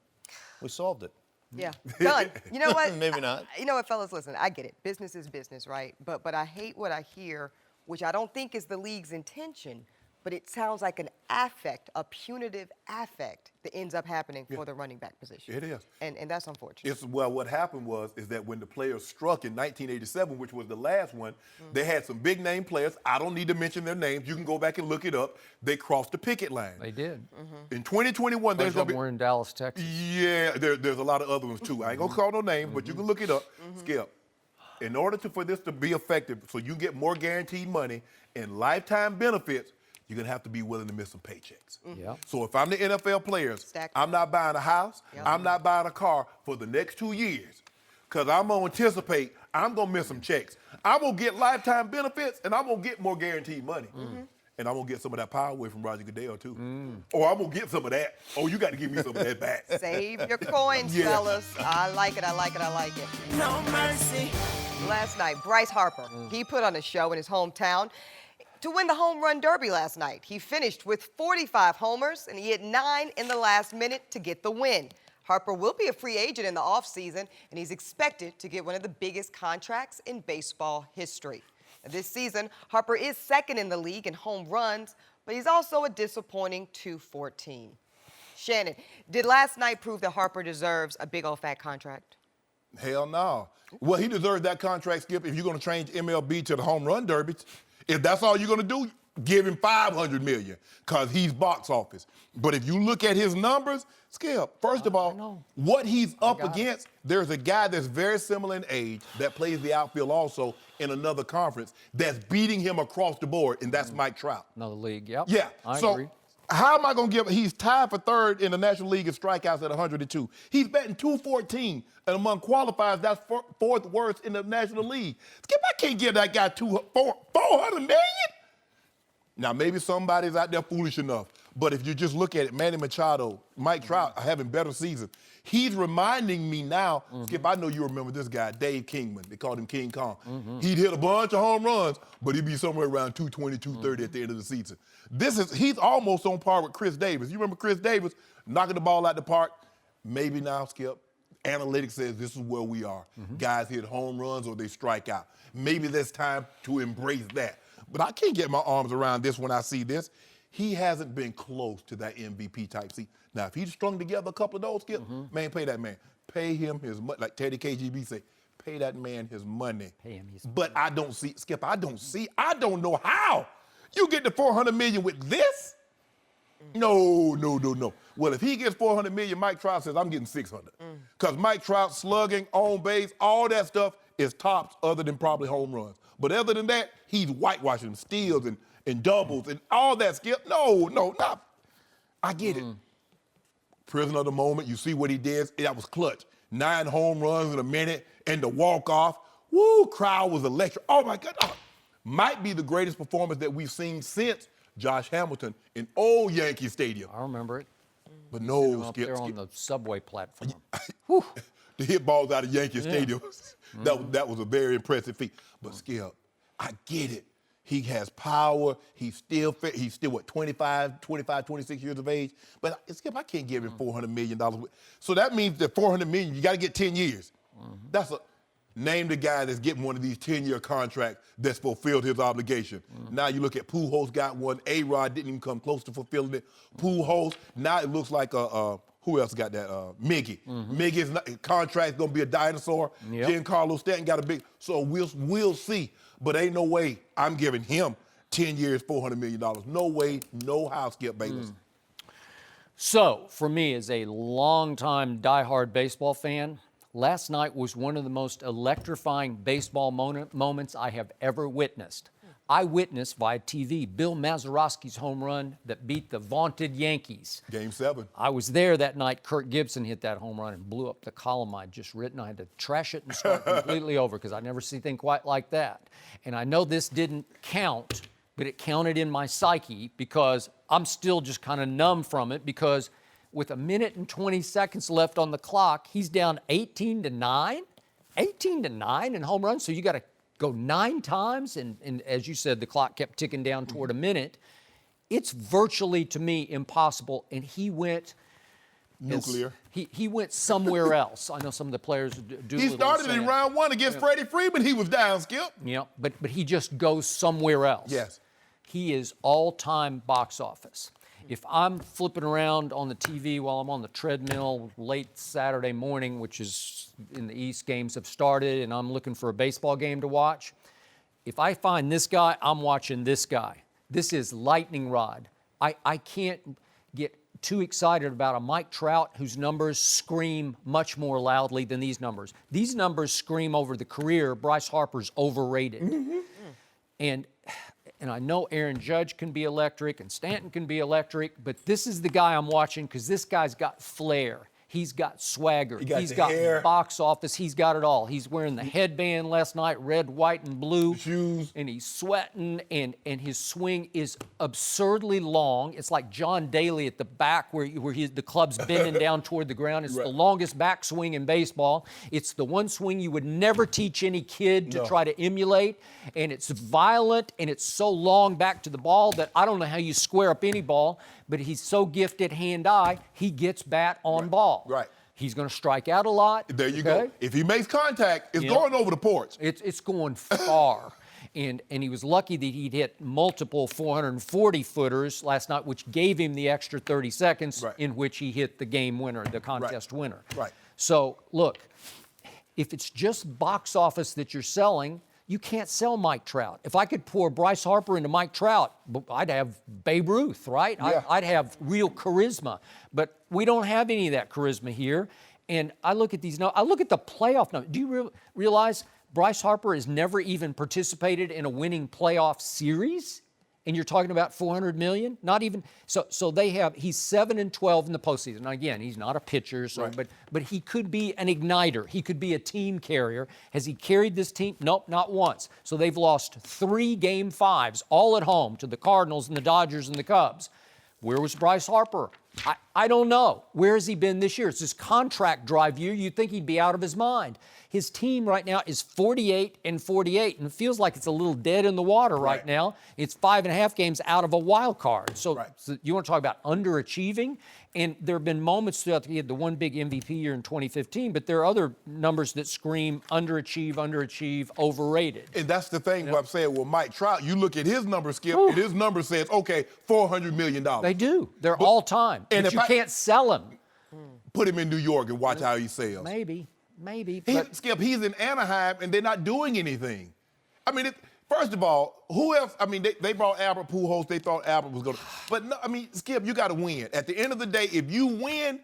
We solved it. Yeah, done. You know what? Maybe not. You know what, fellas? Listen, I get it. Business is business, right? But I hate what I hear, which I don't think is the league's intention, but it sounds like an affect, a punitive affect that ends up happening for the running back position. It is. And that's unfortunate. What happened is that when the players struck in 1987, which was the last one, they had some big name players. I don't need to mention their names. You can go back and look it up. They crossed the picket line. They did. In 2021, there's going to be. We're in Dallas, Texas. Yeah, there's a lot of other ones too. I ain't gonna call no names, but you can look it up. Skip. in order for this to be effective, so you get more guaranteed money and lifetime benefits, you're going to have to be willing to miss some paychecks. Yeah. So if I'm the NFL players, I'm not buying a house, I'm not buying a car for the next 2 years because I'm going to anticipate I'm going to miss some checks. I'm going to get lifetime benefits and I'm going to get more guaranteed money. And I'm going to get some of that power away from Roger Goodell, too. Or I'm going to get some of that. Oh, you got to give me some of that back. Save your coins, fellas. I like it. No mercy. Last night, Bryce Harper, he put on a show in his hometown to win the home run derby last night. He finished with 45 homers, and he hit 9 in the last minute to get the win. Harper will be a free agent in the offseason, and he's expected to get one of the biggest contracts in baseball history. Now, this season, Harper is second in the league in home runs, but he's also a disappointing 214. Shannon, did last night prove that Harper deserves a big old fat contract? Hell no. Well, he deserves that contract, Skip, if you're going to change MLB to the home run derby. If that's all you're going to do, give him $500 million because he's box office. But if you look at his numbers, Skip, first of all, what he's up against, there's a guy that's very similar in age that plays the outfield also in another conference that's beating him across the board, and that's Mike Trout. Another league, yep. Yeah. I so agree. how am I going to give? He's tied for third in the National League in strikeouts at 102. He's batting .214, and among qualifiers, that's fourth worst in the National League. Skip, I can't give that guy $400 million. Now, maybe somebody's out there foolish enough, but if you just look at it, Manny Machado, Mike Trout are having better seasons. He's reminding me now, Skip, I know you remember this guy, Dave Kingman. They called him King Kong. He'd hit a bunch of home runs, but he'd be somewhere around 220, 230 at the end of the season. He's almost on par with Chris Davis. You remember Chris Davis knocking the ball out the park? Maybe now, Skip, analytics says this is where we are. Guys hit home runs or they strike out. Maybe there's time to embrace that. But I can't get my arms around this when I see this. He hasn't been close to that MVP type seat. Now, if he'd strung together a couple of those, Skip, man, pay that man. Pay him his money. Like Teddy KGB say, pay that man his money. Pay him his But I don't see, Skip, I don't know how. You get the $400 million with this? No. Well, if he gets $400 million, Mike Trout says, I'm getting $600. Because Mike Trout slugging, on base, all that stuff is tops other than probably home runs. But other than that, he's whitewashing steals and doubles and all that, Skip. No, not. I get it. Prisoner of the moment, you see what he did. That was clutch. 9 home runs in a minute and the walk-off. Woo, crowd was electric. Oh, my God. Might be the greatest performance that we've seen since Josh Hamilton in old Yankee Stadium. I remember it. But no, Up Skip. there on the subway platform. To hit balls out of Yankee Stadium, that was a very impressive feat. But Skip, I get it. He has power. He's still what, 25, 26 years of age. But Skip, I can't give him $400 million. So that means that $400 million, you got to get 10 years. Name the guy that's getting one of these 10-year contracts that's fulfilled his obligation. Now you look at Pujols got one. A-Rod didn't even come close to fulfilling it. Pujols, now it looks like who else got that? Miggy. Miggy's contract's gonna be a dinosaur. Giancarlo Stanton got a big. So we'll see. But ain't no way I'm giving him 10 years, $400 million. No way, no how, Skip Bayless. So, for me, as a longtime diehard baseball fan, last night was one of the most electrifying baseball moments I have ever witnessed. I witnessed via TV Bill Mazeroski's home run that beat the vaunted Yankees. Game 7. I was there that night. Kirk Gibson hit that home run and blew up the column I'd just written. I had to trash it and start completely over because I never see anything quite like that. And I know this didn't count, but it counted in my psyche because I'm still just kind of numb from it because with 1 minute and 20 seconds left on the clock, he's down 18-9. 18-9 in home runs, so you got to go 9 times, and as you said, the clock kept ticking down toward a minute. It's virtually, to me, impossible, and he went nuclear. He went somewhere else. I know some of the players do. He started in round 1 against Freddie Freeman. He was down, Skip. Yeah, but he just goes somewhere else. Yes. He is all-time box office. If I'm flipping around on the TV while I'm on the treadmill late Saturday morning, which is in the East, games have started, and I'm looking for a baseball game to watch, if I find this guy, I'm watching this guy. This is lightning rod. I can't get too excited about a Mike Trout whose numbers scream much more loudly than these numbers. These numbers scream over the career. Bryce Harper's overrated. And I know Aaron Judge can be electric and Stanton can be electric, but this is the guy I'm watching because this guy's got flair. He's got swagger. He's got hair. Box office. He's got it all. He's wearing the headband last night, red, white, and blue. The shoes. And he's sweating, and his swing is absurdly long. It's like John Daly at the back where the club's bending down toward the ground. It's the longest back swing in baseball. It's the one swing you would never teach any kid to try to emulate. And it's violent, and it's so long back to the ball that I don't know how you square up any ball, but he's so gifted hand-eye, he gets bat on ball. Right. He's going to strike out a lot. There you go. If he makes contact, it's going over the porch. It's going far. And he was lucky that he'd hit multiple 440-footers last night, which gave him the extra 30 seconds in which he hit the game winner, the contest winner. Right. So, look, if it's just box office that you're selling, you can't sell Mike Trout. If I could pour Bryce Harper into Mike Trout, I'd have Babe Ruth, right? Yeah. I'd have real charisma. But we don't have any of that charisma here. And I look at these, I look at the playoff numbers. Do you realize Bryce Harper has never even participated in a winning playoff series? And you're talking about $400 million? Not even. So they have. He's 7-12 in the postseason. Now, again, he's not a pitcher, but he could be an igniter. He could be a team carrier. Has he carried this team? Nope, not once. So they've lost 3 Game 5s, all at home, to the Cardinals and the Dodgers and the Cubs. Where was Bryce Harper? I don't know. Where has he been this year? It's this contract drive year. You'd think he'd be out of his mind. His team right now is 48-48, and it feels like it's a little dead in the water right now. It's 5.5 games out of a wild card. So you want to talk about underachieving? And there have been moments throughout he had the one big MVP year in 2015, but there are other numbers that scream underachieve, overrated. And that's the thing what I'm saying with Mike Trout. You look at his number, Skip, and his number says, okay, $400 million. They do. They're all time. And but if you can't sell them. Put him in New York and watch how he sells. Maybe. Skip, he's in Anaheim, and they're not doing anything. I mean, first of all, who else? I mean, they brought Albert Pujols. They thought Albert was going to. But, no, I mean, Skip, you got to win. At the end of the day, if you win,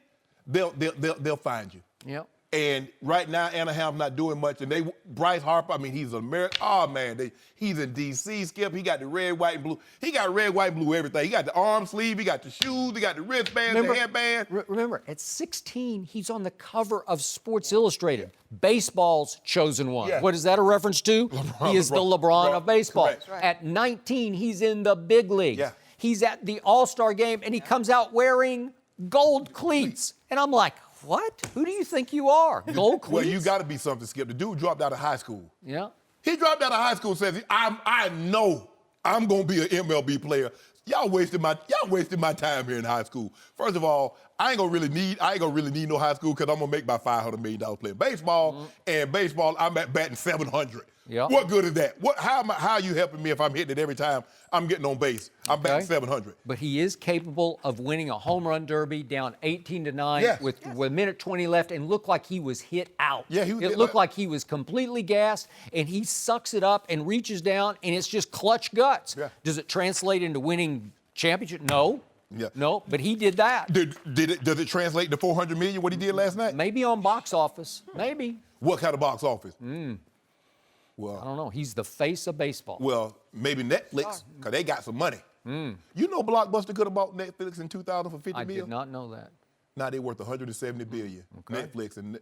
they'll find you. Yep. And right now, Anaheim's not doing much. And Bryce Harper, I mean, he's an American. Oh, man, he's in D.C., Skip. He got the red, white, and blue. He got red, white, blue, everything. He got the arm sleeve. He got the shoes. He got the wristband, the headband. Remember, at 16, he's on the cover of Sports Illustrated. Baseball's chosen one. Yeah. What is that a reference to? He is the LeBron of baseball. Correct. At 19, he's in the big leagues. Yeah. He's at the All-Star game, and he comes out wearing gold cleats. And I'm like, what? Who do you think you are? Gold cleats? Well, you got to be something, Skip. The dude dropped out of high school. Yeah. He dropped out of high school and says, I know I'm going to be an MLB player. Y'all wasted my time here in high school. First of all, I ain't gonna really need no high school because I'm gonna make about $500 million playing baseball. And baseball, I'm batting 700. Yeah. What good is that? How are you helping me if I'm hitting it every time I'm getting on base? I'm batting 700. But he is capable of winning a home run derby down 18-9 with a minute 20 left and looked like he was hit out. Yeah, it looked like he was completely gassed, and he sucks it up and reaches down, and it's just clutch guts. Yeah. Does it translate into winning championship? No. Yeah. No, but he did that. Does it translate to $400 million, what he did last night? Maybe on box office. Maybe. What kind of box office? Well, I don't know. He's the face of baseball. Well, maybe Netflix, because they got some money. You know Blockbuster could have bought Netflix in 2000 for $50 million? I did not know that. Now they're worth $170 billion. Okay. Netflix and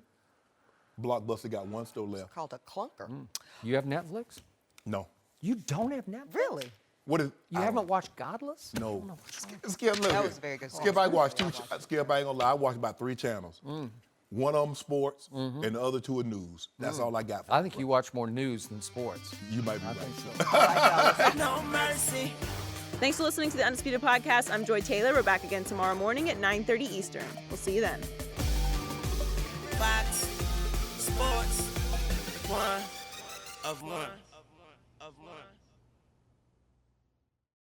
Blockbuster got one store left. It's called a clunker. You have Netflix? No. You don't have Netflix? Really? What is? You haven't watched Godless? No. Skip, look. That was very good. Skip, I watched two. Skip, I ain't gonna lie. I watched about 3 channels. One of them sports, and the other 2 are news. That's all I got. I think you watch more news than sports. You might be right. Think so. No mercy. Thanks for listening to the Undisputed Podcast. I'm Joy Taylor. We're back again tomorrow morning at 9:30 Eastern. We'll see you then. Fox Sports 1 of 1.